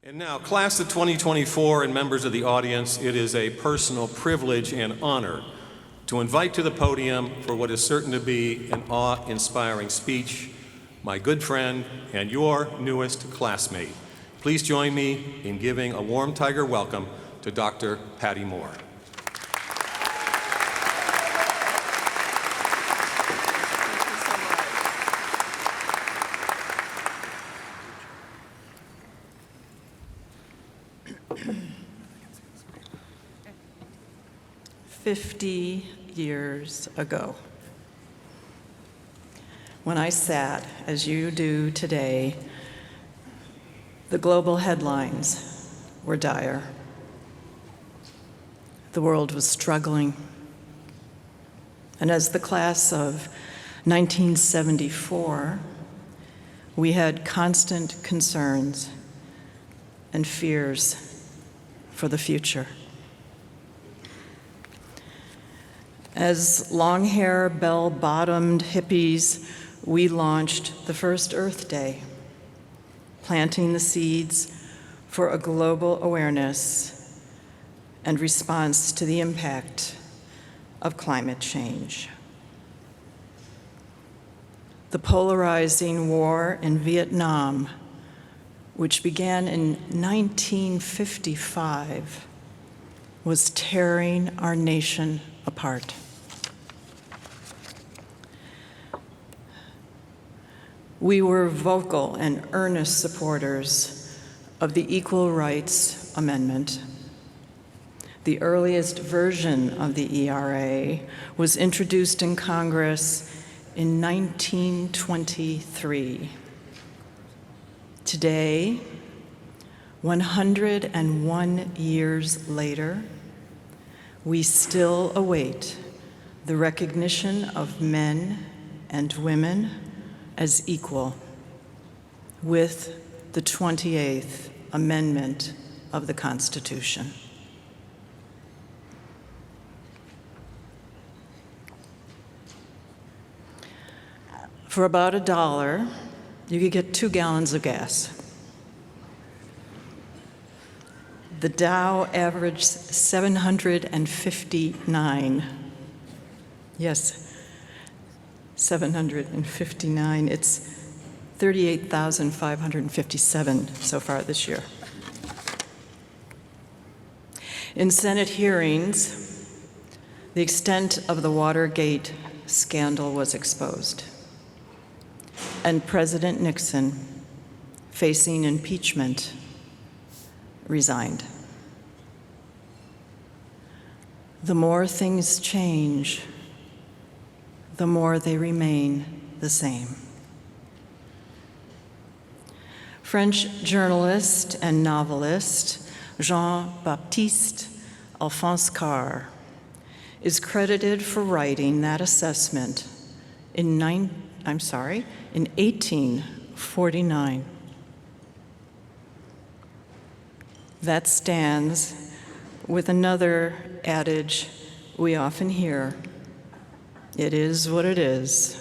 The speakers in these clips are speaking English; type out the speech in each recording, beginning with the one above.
And now, class of 2024 and members of the audience, it is a personal privilege and honor to invite to the podium for what is certain to be an awe-inspiring speech, my good friend and your newest classmate. Please join me in giving a warm Tiger welcome to Dr. Patty Moore. "50 years ago, when I sat, as you do today, the global headlines were dire. The world was struggling. And as the class of 1974, we had constant concerns and fears for the future. As long-hair, bell-bottomed hippies, we launched the first Earth Day, planting the seeds for a global awareness and response to the impact of climate change. The polarizing war in Vietnam, which began in 1955, was tearing our nation apart. We were vocal and earnest supporters of the Equal Rights Amendment. The earliest version of the ERA was introduced in Congress in 1923. Today, 101 years later, we still await the recognition of men and women as equal with the 28th Amendment of the Constitution. For about $1, you could get 2 gallons of gas. The Dow averaged 759. Yes, 759. It's 38,557 so far this year. In Senate hearings, the extent of the Watergate scandal was exposed, and President Nixon, facing impeachment, resigned. The more things change, the more they remain the same. French journalist and novelist Jean-Baptiste Alphonse Karr is credited for writing that assessment in 1849. That stands with another adage we often hear: it is what it is.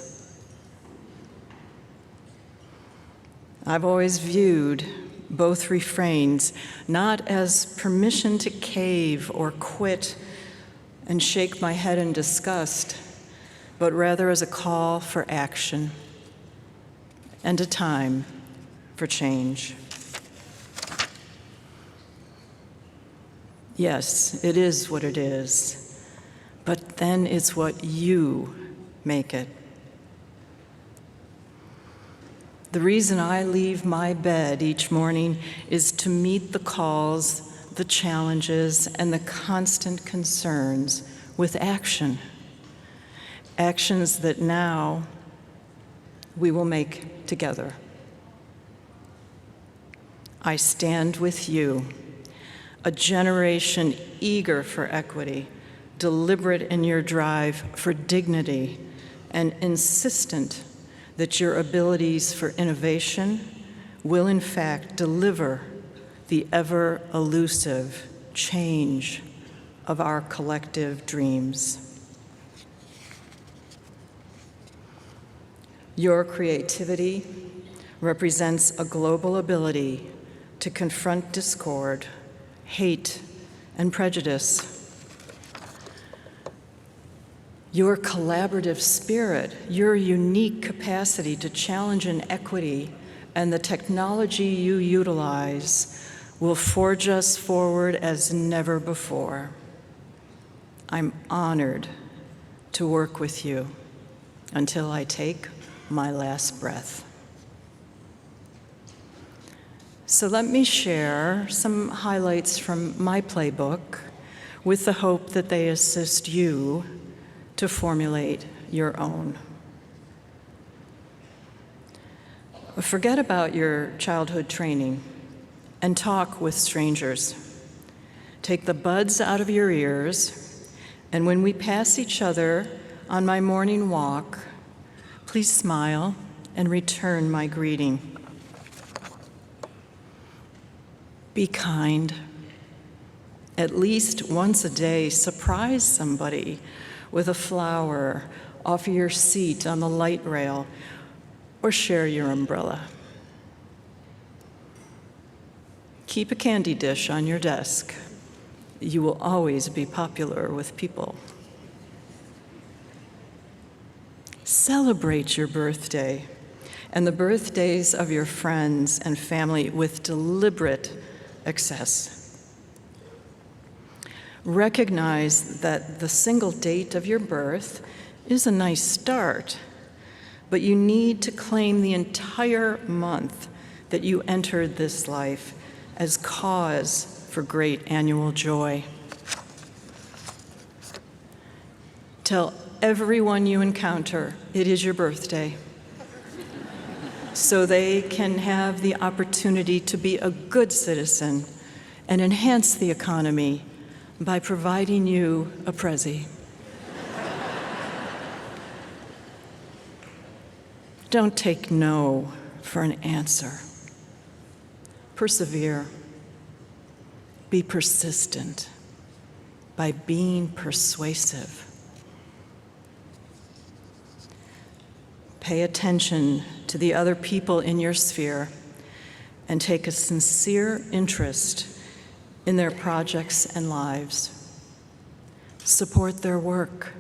I've always viewed both refrains not as permission to cave or quit and shake my head in disgust, but rather as a call for action and a time for change. Yes, it is what it is, but then it's what you make it. The reason I leave my bed each morning is to meet the calls, the challenges, and the constant concerns with action. Actions that now we will make together. I stand with you, a generation eager for equity, deliberate in your drive for dignity, and insistent that your abilities for innovation will in fact deliver the ever-elusive change of our collective dreams. Your creativity represents a global ability to confront discord, hate, and prejudice. Your collaborative spirit, your unique capacity to challenge inequity, and the technology you utilize will forge us forward as never before. I'm honored to work with you until I take my last breath. So let me share some highlights from my playbook with the hope that they assist you to formulate your own. Forget about your childhood training and talk with strangers. Take the buds out of your ears, and when we pass each other on my morning walk, please smile and return my greeting. Be kind. At least once a day, surprise somebody with a flower off your seat on the light rail, or share your umbrella. Keep a candy dish on your desk. You will always be popular with people. Celebrate your birthday and the birthdays of your friends and family with deliberate excess. Recognize that the single date of your birth is a nice start, but you need to claim the entire month that you entered this life as cause for great annual joy. Tell everyone you encounter it is your birthday, so they can have the opportunity to be a good citizen and enhance the economy by providing you a Prezi. Don't take no for an answer. Persevere. Be persistent by being persuasive. Pay attention to the other people in your sphere and take a sincere interest in their projects and lives. Support their work.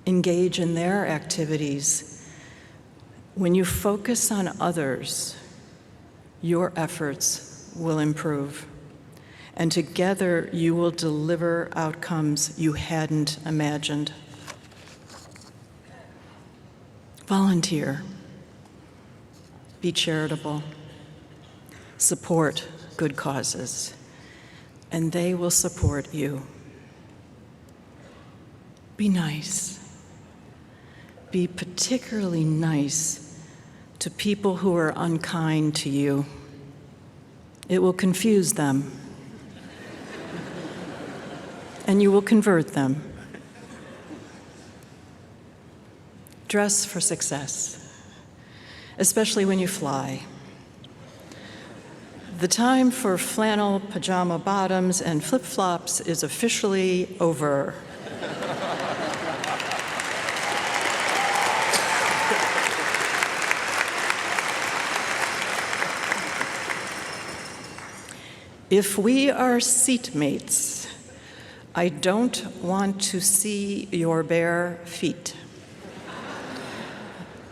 Engage in their activities. When you focus on others, your efforts will improve, and together you will deliver outcomes you hadn't imagined. Volunteer. Be charitable. Support good causes, and they will support you. Be nice. Be particularly nice to people who are unkind to you. It will confuse them, and you will convert them. Dress for success, especially when you fly. The time for flannel pajama bottoms and flip-flops is officially over. If we are seatmates, I don't want to see your bare feet.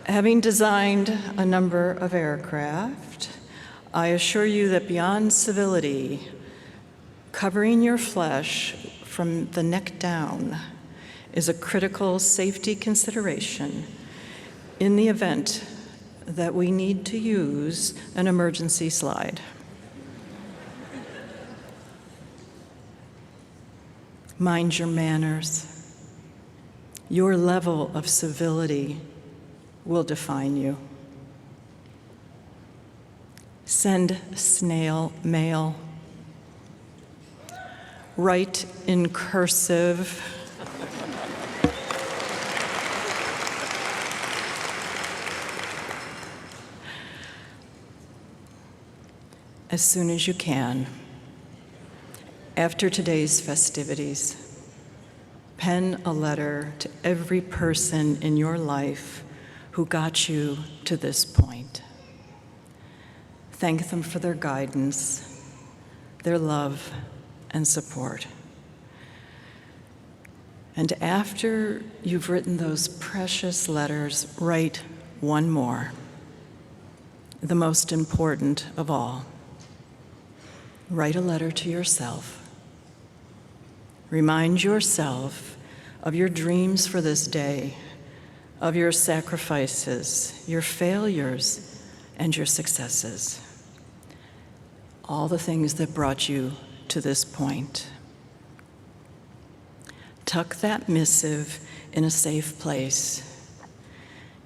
Having designed a number of aircraft, I assure you that beyond civility, covering your flesh from the neck down is a critical safety consideration in the event that we need to use an emergency slide. Mind your manners. Your level of civility will define you. Send snail mail. Write in cursive. As soon as you can. After today's festivities, pen a letter to every person in your life who got you to this point. Thank them for their guidance, their love, and support. And after you've written those precious letters, write one more, the most important of all. Write a letter to yourself. Remind yourself of your dreams for this day, of your sacrifices, your failures, and your successes. All the things that brought you to this point. Tuck that missive in a safe place.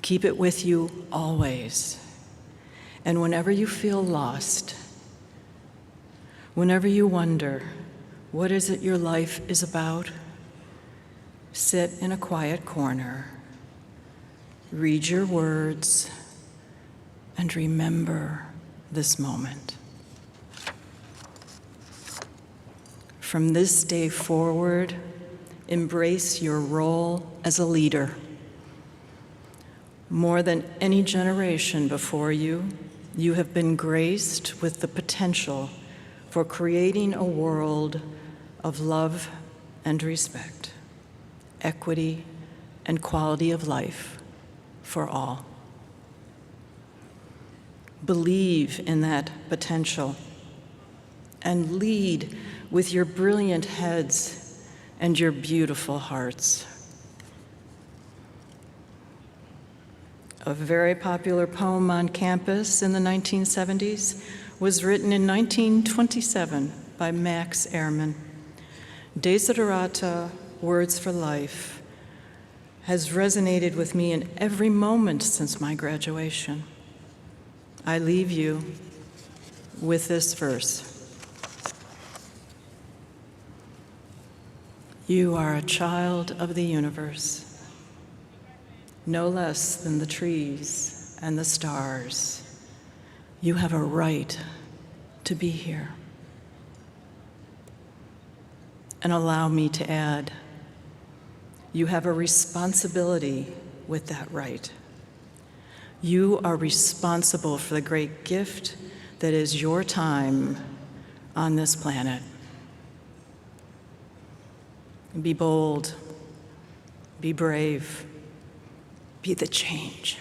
Keep it with you always. And whenever you feel lost, whenever you wonder, what is it your life is about? Sit in a quiet corner, read your words, and remember this moment. From this day forward, embrace your role as a leader. More than any generation before you, you have been graced with the potential for creating a world of love and respect, equity and quality of life for all. Believe in that potential and lead with your brilliant heads and your beautiful hearts. A very popular poem on campus in the 1970s was written in 1927 by Max Ehrmann. Desiderata, Words for Life, has resonated with me in every moment since my graduation. I leave you with this verse. You are a child of the universe, no less than the trees and the stars. You have a right to be here. And allow me to add, you have a responsibility with that right. You are responsible for the great gift that is your time on this planet. Be bold, be brave, be the change.